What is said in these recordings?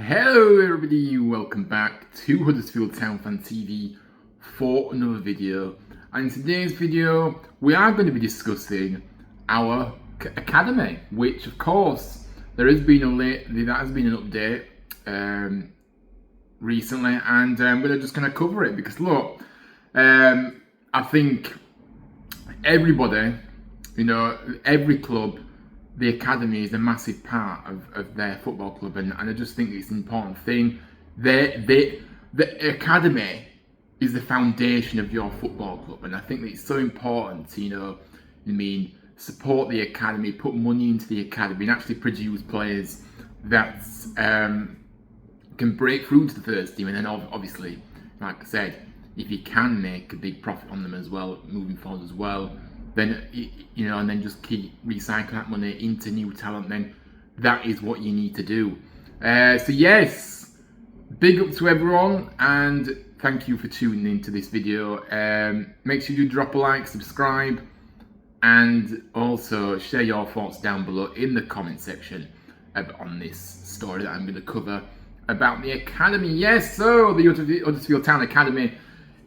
Hello everybody, welcome back to Huddersfield Town Fan TV for another video. And in today's video we are going to be discussing our academy, which of course there has been an update recently, and we're just going to cover it because look, I think everybody, every club, the academy is a massive part of their football club, and I just think it's an important thing. The academy is the foundation of your football club, and I think that it's so important to, support the academy, put money into the academy, and actually produce players that can break through to the first team, and then obviously, like I said, if you can make a big profit on them as well, moving forward as well, then and then just keep recycling that money into new talent, then that is what you need to do. So yes, big up to everyone, and thank you for tuning into this video. Make sure you drop a like, subscribe, and also share your thoughts down below in the comment section on this story that I'm going to cover about the academy. Yes, so the Huddersfield Town Academy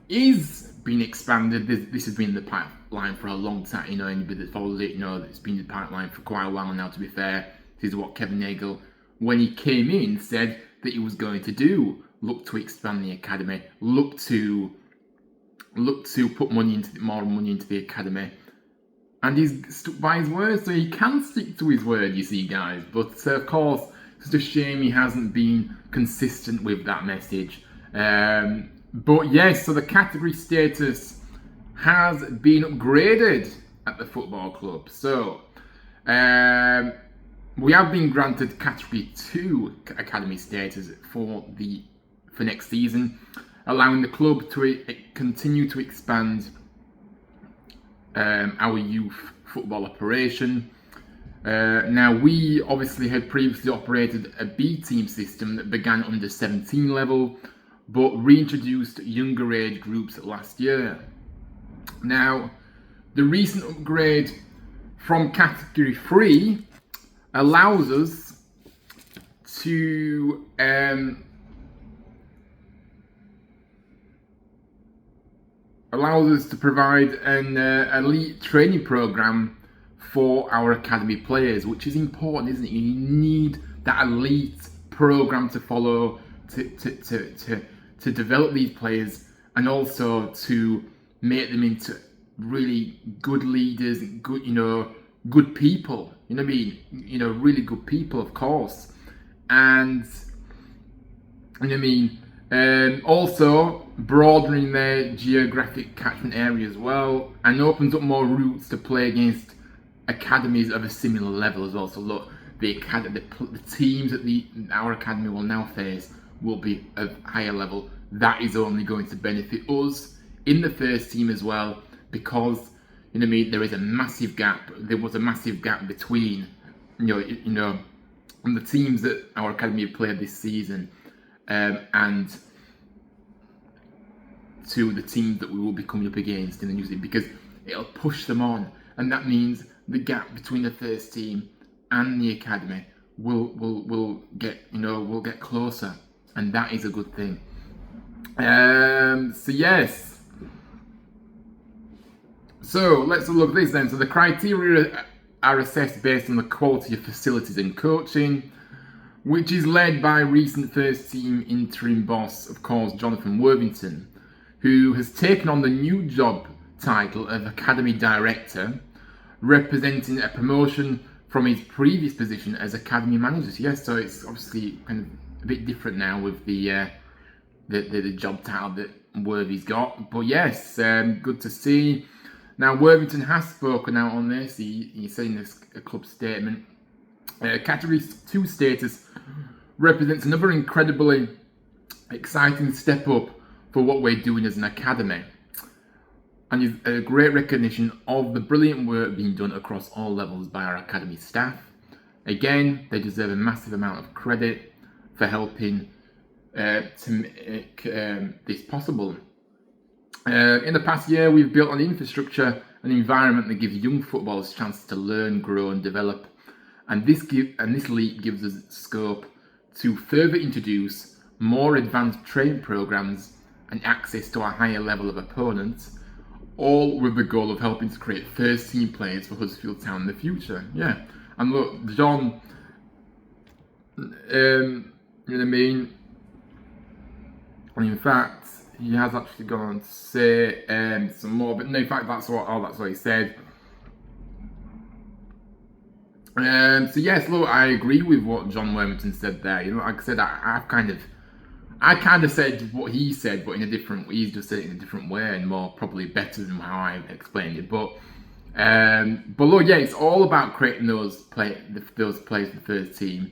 is being expanded. This has been the pipeline for a long time. Anybody that follows it, it's been the pipeline for quite a while now, to be fair. This is what Kevin Nagel, when he came in, said that he was going to do. Look to expand the academy. Look to put more money into the academy. And he's stuck by his word, so he can stick to his word, you see, guys. But of course, it's just a shame he hasn't been consistent with that message. But yes, so the category status has been upgraded at the football club. So we have been granted Category 2 academy status for next season, allowing the club to continue to expand our youth football operation. Now, we obviously had previously operated a B-team system that began under 17 level, but reintroduced younger age groups last year. Now, the recent upgrade from Category 3 allows us to provide an elite training program for our academy players, which is important, isn't it? You need that elite program to follow to develop these players, and also to make them into really good leaders, good people. Really good people, of course. And also broadening their geographic catchment area as well, and opens up more routes to play against academies of a similar level as well. So look, the teams that our academy will now face will be of higher level. That is only going to benefit us in the first team as well, because there is a massive gap. There was a massive gap between the teams that our academy have played this season and to the teams that we will be coming up against in the new season, because it'll push them on, and that means the gap between the first team and the academy will get closer, and that is a good thing. So yes. So let's look at this then. So the criteria are assessed based on the quality of facilities and coaching, which is led by recent first team interim boss, of course, Jonathan Worthington, who has taken on the new job title of Academy Director, representing a promotion from his previous position as Academy Manager. Yes, so it's obviously kind of a bit different now with the job title that Worthy's got. But yes, good to see. Now, Worthington has spoken out on this. He said in this club statement, Category 2 status represents another incredibly exciting step up for what we're doing as an academy, and is a great recognition of the brilliant work being done across all levels by our academy staff. Again, they deserve a massive amount of credit for helping to make this possible. In the past year, we've built an infrastructure and environment that gives young footballers a chance to learn, grow, and develop. And this league gives us scope to further introduce more advanced training programs and access to a higher level of opponents, all with the goal of helping to create first team players for Huddersfield Town in the future. Yeah, and look, John, you know what I mean? And in fact, he has actually gone on to say some more, but no, in fact, that's what he said. So yes, look, I agree with what John Worthington said there. You know, like I said, I kind of said what he said, but in a different way. He's just said it in a different way and more probably better than how I explained it. But look, yeah, it's all about creating those players for the first team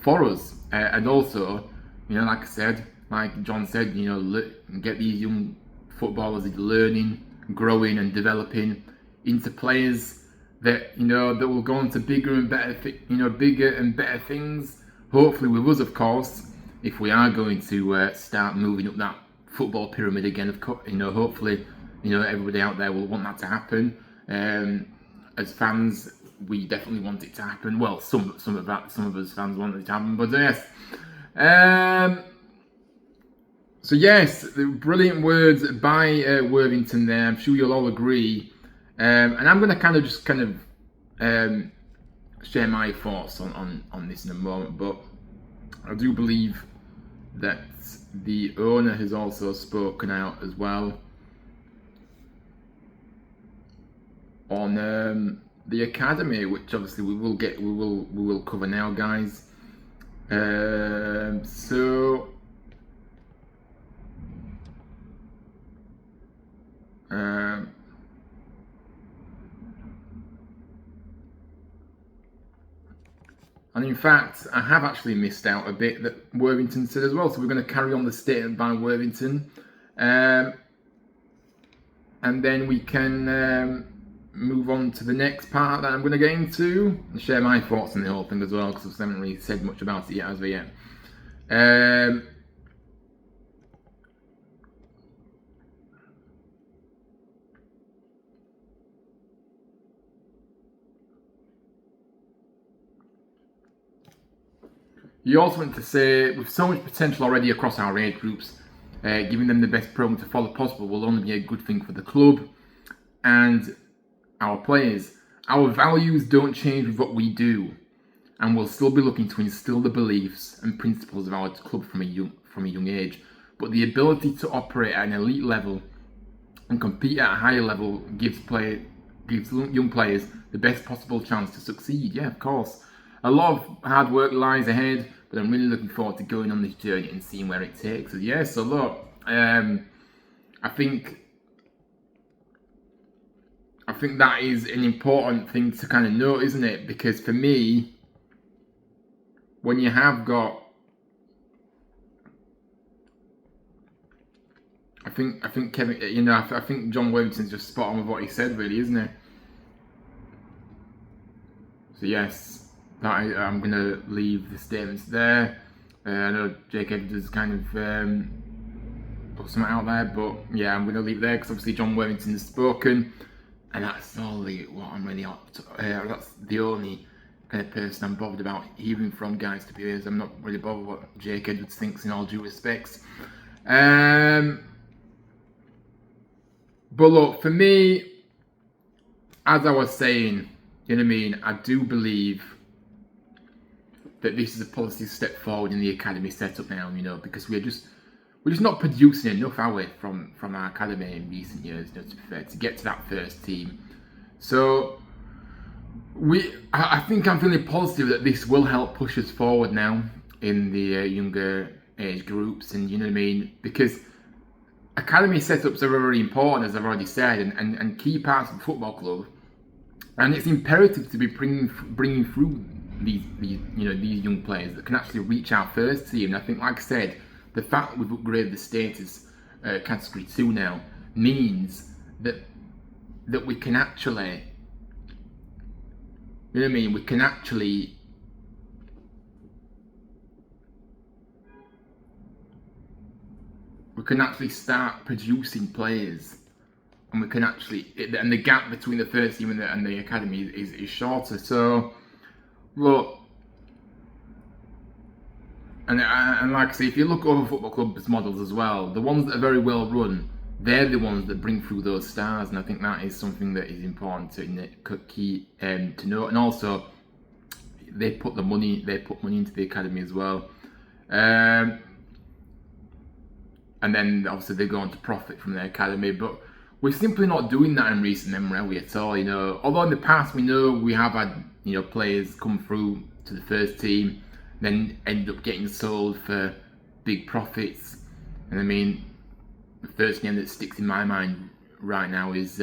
for us, and also, you know, like I said, like John said, you know, get these young footballers learning, growing, and developing into players that, you know, that will go on to bigger and better things. Hopefully, with us, of course, if we are going to start moving up that football pyramid again. Of course, you know, hopefully, you know, everybody out there will want that to happen. As fans, we definitely want it to happen. Well, some of us fans want it to happen, but yes. So yes, brilliant words by Worthington there. I'm sure you'll all agree. And I'm going to share my thoughts on this in a moment. But I do believe that the owner has also spoken out as well on the academy, which obviously we will cover now, guys. And in fact, I have actually missed out a bit that Worthington said as well. So we're going to carry on the statement by Worthington. And then we can move on to the next part that I'm going to get into and share my thoughts on the whole thing as well, because I haven't really said much about it yet as of yet. You also want to say, with so much potential already across our age groups, giving them the best program to follow possible will only be a good thing for the club and our players. Our values don't change with what we do, and we'll still be looking to instill the beliefs and principles of our club from a young age. But the ability to operate at an elite level and compete at a higher level gives young players the best possible chance to succeed. Yeah, of course. A lot of hard work lies ahead, but I'm really looking forward to going on this journey and seeing where it takes us. Yeah, so look, I think that is an important thing to kind of note, isn't it? Because for me, when you have got, I think Kevin, you know, I think John Worthington's just spot on with what he said, really, isn't it? So yes. I'm going to leave the statements there. I know Jake Edwards kind of put something out there, but yeah, I'm going to leave it there because obviously John Worthington has spoken, and that's only what I'm really that's the only kind of person I'm bothered about hearing from, guys, to be honest. I'm not really bothered what Jake Edwards thinks in all due respects. But look, for me, as I was saying, you know what I mean, I do believe that this is a policy step forward in the academy setup now, you know, because we're just not producing enough, are we, from our academy in recent years, you know, to be fair, to get to that first team. So I think I'm feeling positive that this will help push us forward now in the younger age groups, and you know what I mean, because academy setups are very important, as I've already said, and key parts of the football club, and it's imperative to be bringing through these young players that can actually reach our first team. And I think, like I said, the fact that we've upgraded the status category 2 now means that we can actually, you know what I mean, we can actually start producing players, and we can actually, and the gap between the first team and the academy is shorter. So look, and like I say, if you look over football clubs models as well, the ones that are very well run, they're the ones that bring through those stars, and I think that is something that is important to key to note. And also, they put money into the academy as well, and then obviously they go on to profit from their academy. But we're simply not doing that in recent memory, are we, at all? You know, although in the past we know we have had players come through to the first team, then end up getting sold for big profits. And I mean, the first name that sticks in my mind right now is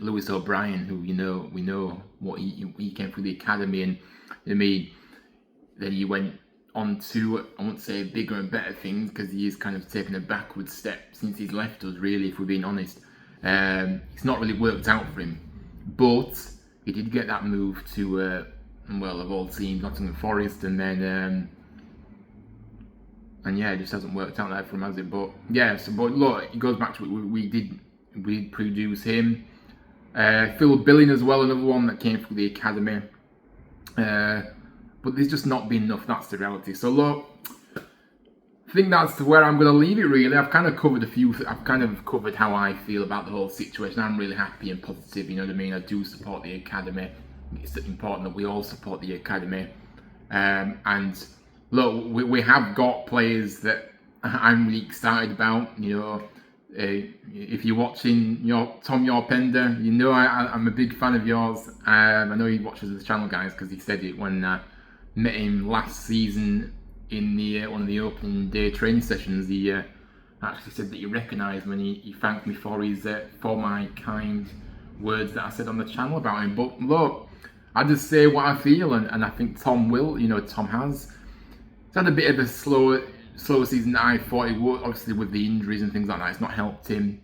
Lewis O'Brien, who we know what he came through the academy, and I mean, then he went on to, I won't say bigger and better things, because he is kind of taken a backward step since he's left us, really, if we're being honest. It's not really worked out for him, but he did get that move to well, of all teams, Nottingham Forest, and then and yeah, it just hasn't worked out there for him, has it? But yeah, but look, it goes back to we did produce him. Phil Billing as well, another one that came through the academy. But there's just not been enough. That's the reality. So look, I think that's where I'm going to leave it. Really, I've kind of covered I've kind of covered how I feel about the whole situation. I'm really happy and positive. You know what I mean? I do support the academy. It's important that we all support the academy. And look, we have got players that I'm really excited about. You know, if you're watching Tom Yorpender, you know I'm a big fan of yours. I know he watches the channel, guys, because he said it when I met him last season in the one of the opening day training sessions. He actually said that he recognised when he thanked me for my kind words that I said on the channel about him. But look, I just say what I feel, and I think Tom will. You know, Tom has. He's had a bit of a slower season than I thought he would. Obviously, with the injuries and things like that, it's not helped him.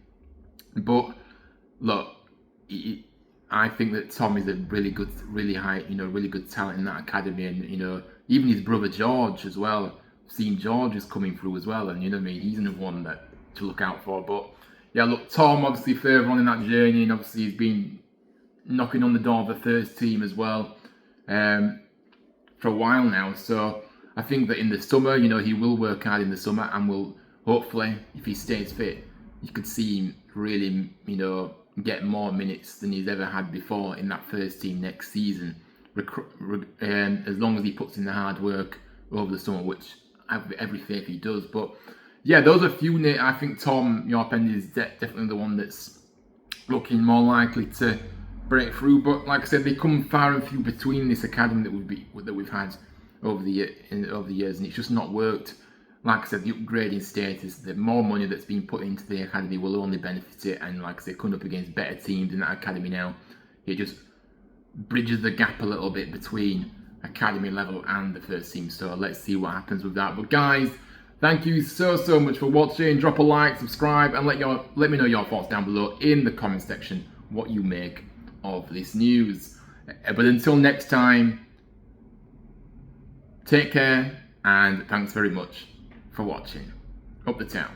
But look, I think that Tom is a really good, really high, really good talent in that academy, and even his brother George as well. I've seen George is coming through as well, and he's another one that to look out for. But yeah, look, Tom obviously further on in that journey, and obviously he's been knocking on the door of the first team as well for a while now. So I think that in the summer, he will work hard in the summer, and will hopefully, if he stays fit, you could see him really, get more minutes than he's ever had before in that first team next season. As long as he puts in the hard work over the summer, which I have every faith he does. But yeah, those are a few. I think Tom Yorpend is definitely the one that's looking more likely to break through. But like I said, they come far and few between this academy that we've had over the years, and it's just not worked. Like I said, the upgrading status, the more money that's been put into the academy will only benefit it. And like I said, coming up against better teams in that academy now, it just bridges the gap a little bit between academy level and the first team. So let's see what happens with that. But guys, thank you so much for watching. Drop a like, subscribe, and let me know your thoughts down below in the comment section what you make of this news. But until next time, take care, and thanks very much for watching. Up the town.